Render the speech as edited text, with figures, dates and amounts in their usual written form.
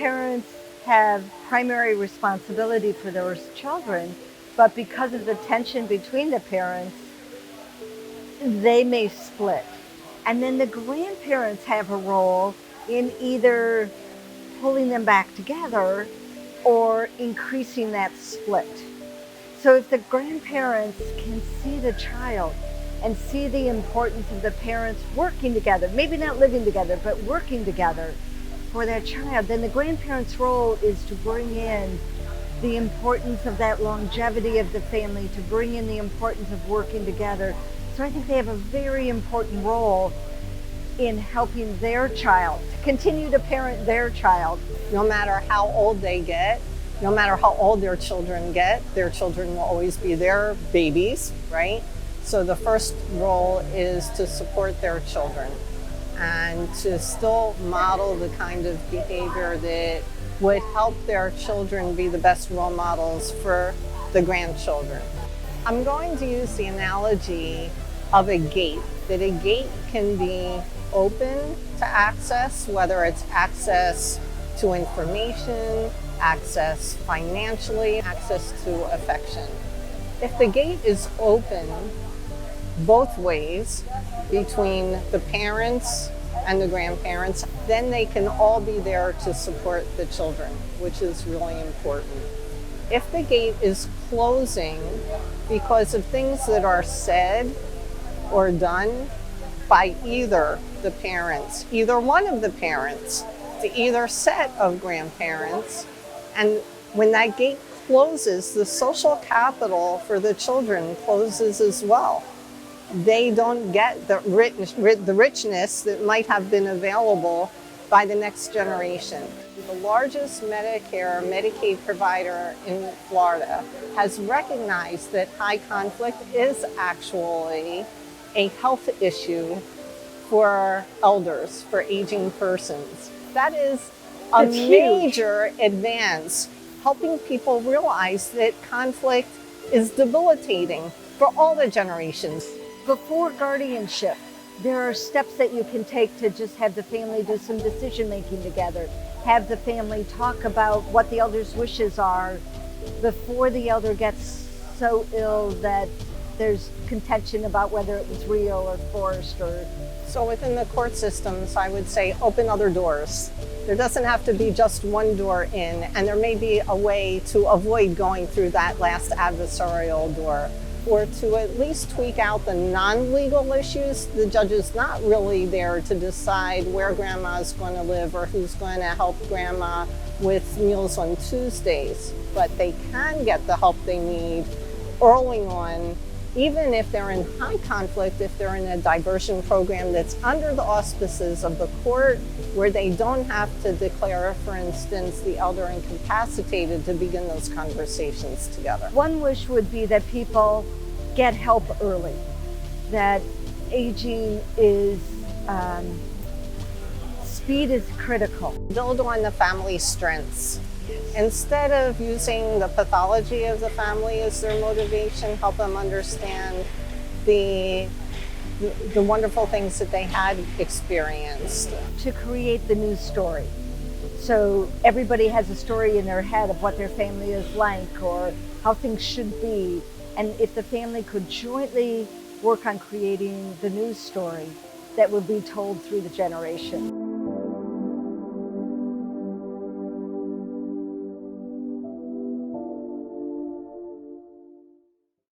parents have primary responsibility for those children, but because of the tension between the parents, they may split. And then the grandparents have a role in either pulling them back together or increasing that split. So if the grandparents can see the child and see the importance of the parents working together, maybe not living together, but working together for that child, then the grandparents' role is to bring in the importance of that longevity of the family, to bring in the importance of working together. So I think they have a very important role in helping their child to continue to parent their child. No matter how old they get, no matter how old their children get, their children will always be their babies, right? So the first role is to support their children and to still model the kind of behavior that would help their children be the best role models for the grandchildren. I'm going to use the analogy of a gate, that a gate can be open to access, whether it's access to information, access financially, access to affection. If the gate is open both ways between the parents and the grandparents, then they can all be there to support the children, which is really important. If the gate is closing because of things that are said or done by either the parents, either one of the parents, to either set of grandparents, and when that gate closes, the social capital for the children closes as well. They don't get the richness that might have been available by the next generation. The largest Medicare, Medicaid provider in Florida has recognized that high conflict is actually a health issue for elders, for aging persons. That is a major advance, helping people realize that conflict is debilitating for all the generations. Before guardianship, there are steps that you can take to just have the family do some decision making together, have the family talk about what the elder's wishes are before the elder gets so ill that there's contention about whether it was real or forced. Or so within the court systems, I would say open other doors. There doesn't have to be just one door in, and there may be a way to avoid going through that last adversarial door, or to at least tweak out the non-legal issues. The judge is not really there to decide where grandma's going to live or who's going to help grandma with Meals on Tuesdays, but they can get the help they need early on, even if they're in high conflict, if they're in a diversion program that's under the auspices of the court, where they don't have to declare, for instance, the elder incapacitated to begin those conversations together. One wish would be that people get help early, that aging is, speed is critical. Build on the family strengths. Instead of using the pathology of the family as their motivation, help them understand the wonderful things that they had experienced. To create the news story. So everybody has a story in their head of what their family is like or how things should be. And if the family could jointly work on creating the news story that would be told through the generation.